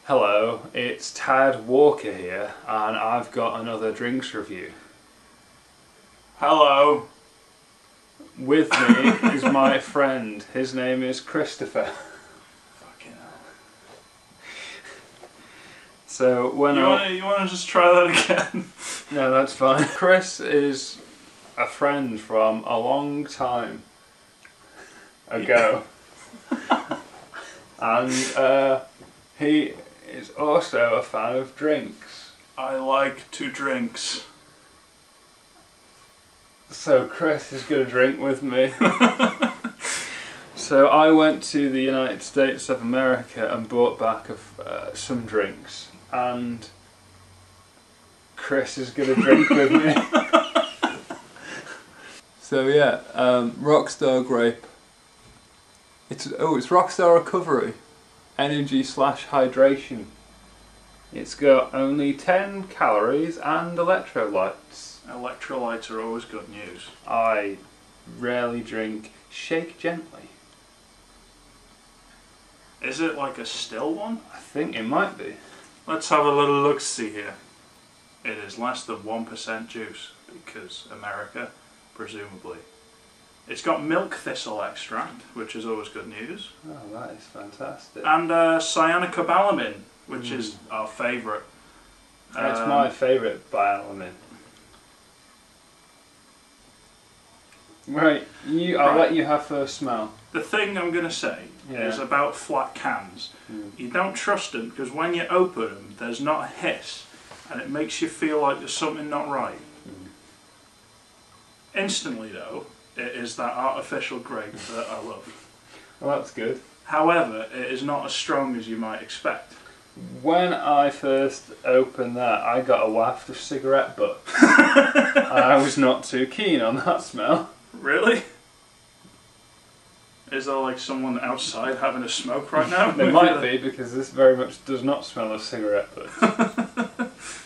Hello, it's Tad Walker here, and I've got another drinks review. Hello. With me is my friend. His name is Christopher. Fucking hell. So when you wanna just try that again? No, that's fine. Chris is a friend from a long time ago, and he is also a fan of drinks. I like to drinks. So Chris is going to drink with me. So I went to the United States of America and brought back some drinks, and Chris is going to drink with me. So yeah, Rockstar Grape. It's Rockstar Recovery, energy / hydration. It's got only 10 calories and electrolytes. Electrolytes are always good news. I rarely drink Shake Gently. Is it like a still one? I think it might be. Let's have a little look-see here. It is less than 1% juice, because America, presumably. It's got milk thistle extract, which is always good news. Oh, that is fantastic. And cyanocobalamin, which is our favourite. It's my favourite bioelement. Right, I'll let you have first smell. The thing I'm going to say is about flat cans. You don't trust them because when you open them, there's not a hiss, and it makes you feel like there's something not right. Instantly, though, it is that artificial grape that I love. Well, that's good. However, it is not as strong as you might expect. When I first opened that, I got a waft of cigarette butt. I was not too keen on that smell. Really? Is there like someone outside having a smoke right now? There might be, because this very much does not smell of cigarette butt.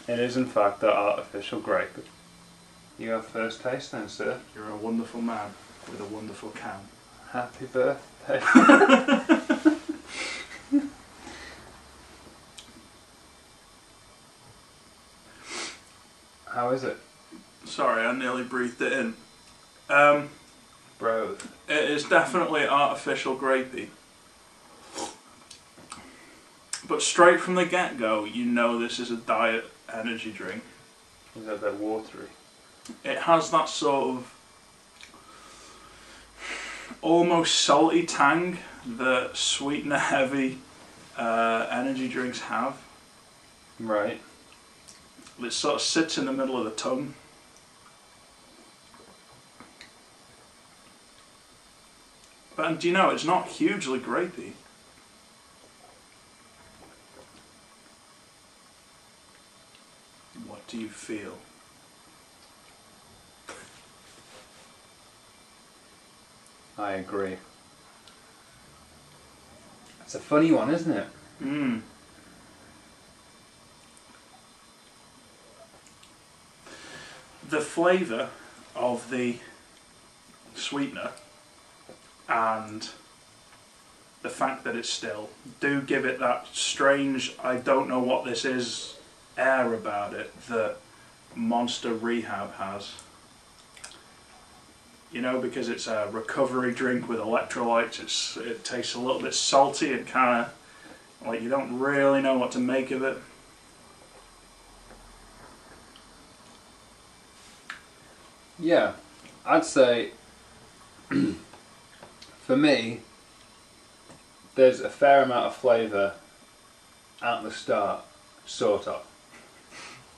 It is in fact that artificial grape. You have first taste then, sir. You're a wonderful man with a wonderful can. Happy birthday. How is it? Sorry, I nearly breathed it in. Bro. It is definitely artificial grapey. But straight from the get-go, you know this is a diet energy drink. Is that that watery? It has that sort of almost salty tang that sweetener-heavy energy drinks have. Right. It sort of sits in the middle of the tongue. But do you know, it's not hugely grapey. What do you feel? I agree. It's a funny one, isn't it? Mm. The flavour of the sweetener and the fact that it's still do give it that strange, I don't know what this is, air about it that Monster Rehab has. You know, because it's a recovery drink with electrolytes, it tastes a little bit salty and kind of like you don't really know what to make of it. Yeah, I'd say for me, there's a fair amount of flavour at the start, sort of.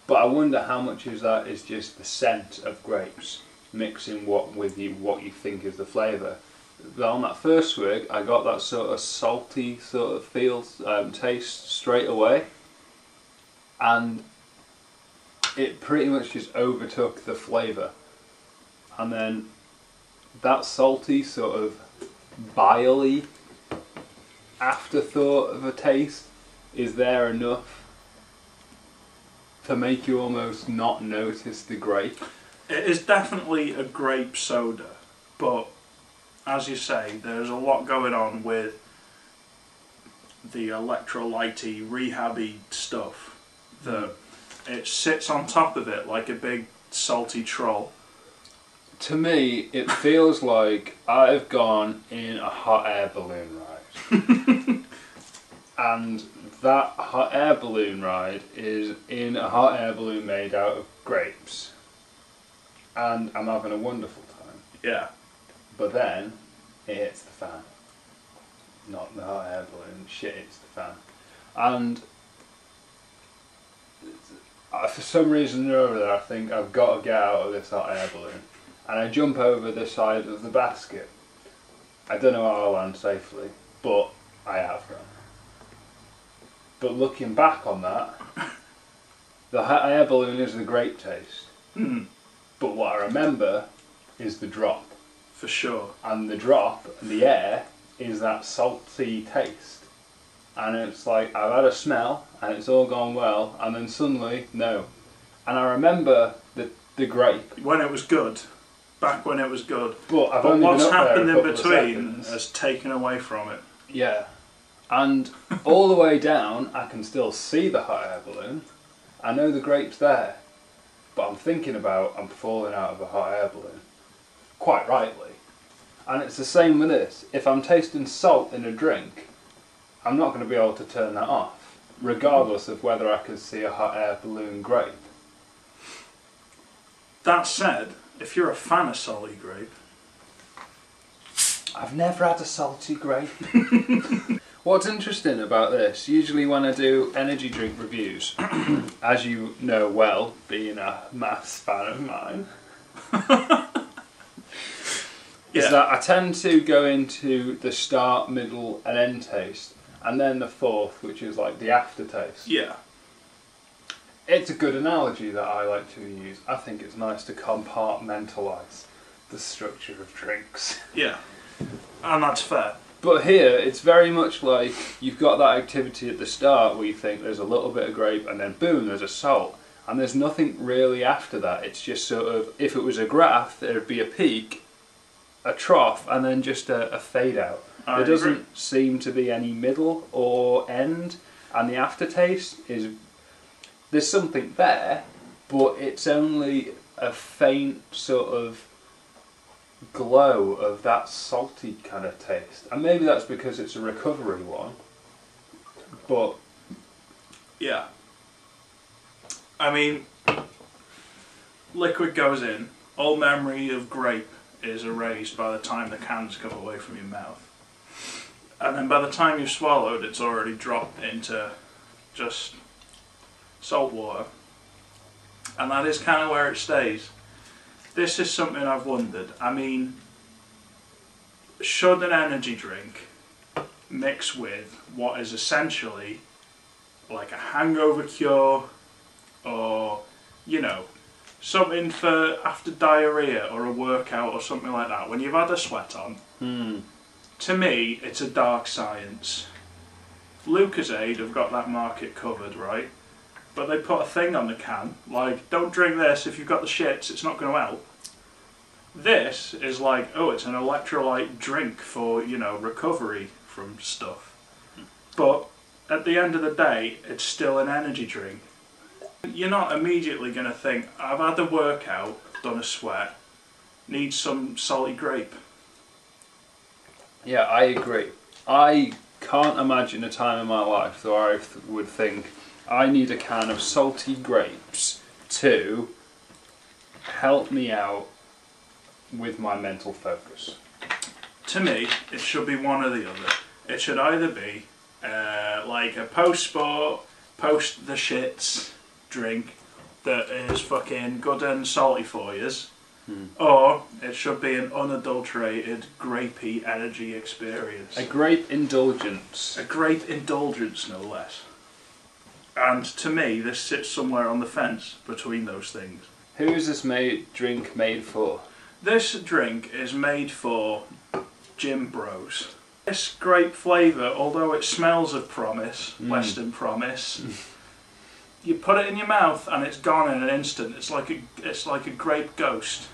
But I wonder how much of that is just the scent of grapes mixing what you think is the flavour. But on that first swig, I got that sort of salty sort of feel, taste straight away, and it pretty much just overtook the flavour. And then that salty sort of bile-y afterthought of a taste is there enough to make you almost not notice the grape. It is definitely a grape soda, but as you say, there's a lot going on with the electrolyte-y, rehabby stuff that it sits on top of it like a big salty troll. To me, it feels like I've gone in a hot air balloon ride. And that hot air balloon ride is in a hot air balloon made out of grapes. And I'm having a wonderful time. Yeah. But then, it hits the fan. Not the hot air balloon, shit hits the fan. And for some reason or other, I think I've got to get out of this hot air balloon. And I jump over the side of the basket. I don't know how I'll land safely, but I have done. But looking back on that, the hot air balloon is the grape taste. But what I remember is the drop. For sure. And the drop, the air, is that salty taste. And it's like, I've had a smell, and it's all gone well, and then suddenly, no. And I remember the grape. When it was good. Back when it was good. But what's happened in between has taken away from it. Yeah. And all the way down, I can still see the hot air balloon. I know the grape's there. But I'm thinking about I'm falling out of a hot air balloon. Quite rightly. And it's the same with this. If I'm tasting salt in a drink, I'm not going to be able to turn that off, regardless of whether I can see a hot air balloon grape. That said, if you're a fan of salty grape... I've never had a salty grape. What's interesting about this, usually when I do energy drink reviews, as you know well, being a maths fan of mine, is that I tend to go into the start, middle and end taste, and then the fourth, which is like the aftertaste. Yeah. It's a good analogy that I like to use. I think it's nice to compartmentalise the structure of drinks. Yeah, and that's fair. But here, it's very much like you've got that activity at the start where you think there's a little bit of grape and then boom, there's a salt. And there's nothing really after that. It's just sort of, if it was a graph, there'd be a peak, a trough, and then just a fade out. There doesn't seem to be any middle or end. And the aftertaste is, there's something there, but it's only a faint sort of glow of that salty kind of taste. And maybe that's because it's a recovery one, but yeah, I mean, liquid goes in, all memory of grape is erased by the time the cans come away from your mouth, and then by the time you've swallowed, it's already dropped into just salt water, and that is kind of where it stays. This is something I've wondered. I mean, should an energy drink mix with what is essentially like a hangover cure, or, you know, something for after diarrhea or a workout or something like that, when you've had a sweat on? To me, it's a dark science. Lucozade have got that market covered, right? But they put a thing on the can, like, don't drink this if you've got the shits, it's not going to help. This is like, oh, it's an electrolyte drink for, you know, recovery from stuff. But at the end of the day, it's still an energy drink. You're not immediately going to think, I've had a workout, done a sweat, need some salty grape. yeah, I agree. I can't imagine a time in my life where I would think, I need a can of salty grapes to help me out with my mental focus. To me, it should be one or the other. It should either be like a post-sport, post-the-shits drink that is fucking good and salty for yous, or it should be an unadulterated, grapey energy experience. A grape indulgence. A grape indulgence, no less. And to me, this sits somewhere on the fence between those things. Who is this drink made for? This drink is made for gym bros. This grape flavour, although it smells of promise, Western promise, you put it in your mouth and it's gone in an instant. It's like a grape ghost.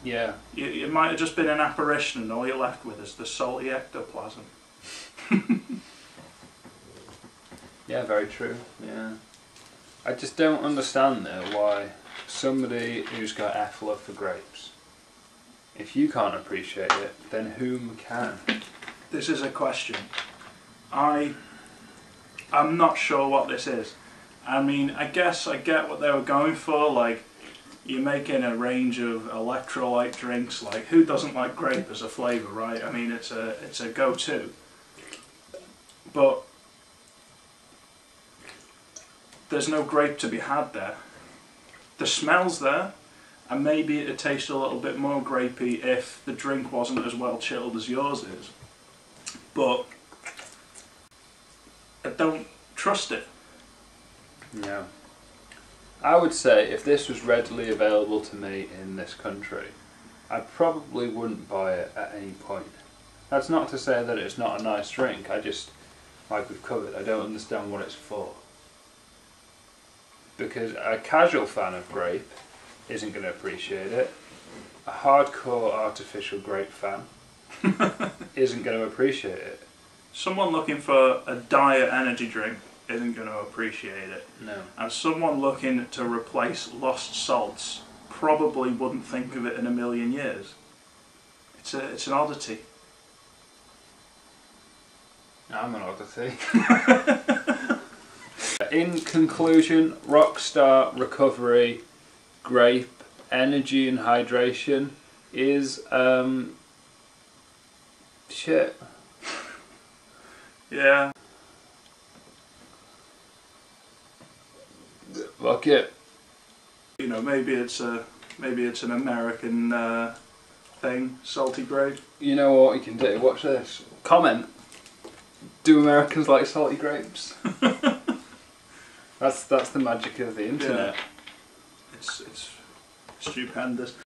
Yeah. It might have just been an apparition and all you're left with is the salty ectoplasm. Yeah, very true. Yeah. I just don't understand though why somebody who's got F love for grapes, if you can't appreciate it, then whom can? This is a question. I'm not sure what this is. I mean, I guess I get what they were going for, like, you're making a range of electrolyte drinks, like, who doesn't like grape as a flavour, right? I mean, it's a go-to. But there's no grape to be had there. The smell's there, and maybe it'd taste a little bit more grapey if the drink wasn't as well chilled as yours is. But I don't trust it. No. I would say if this was readily available to me in this country, I probably wouldn't buy it at any point. That's not to say that it's not a nice drink, I just, like we've covered, I don't understand what it's for. Because a casual fan of grape isn't going to appreciate it. A hardcore artificial grape fan isn't going to appreciate it. Someone looking for a diet energy drink isn't going to appreciate it. No. And someone looking to replace lost salts probably wouldn't think of it in a million years. It's an oddity. I'm an oddity. In conclusion, Rockstar, recovery, grape, energy and hydration is shit. Yeah. Fuck it. You know, maybe it's an American thing, salty grape. You know what you can do? Watch this. Comment. Do Americans like salty grapes? That's the magic of the internet. Yeah. It's stupendous.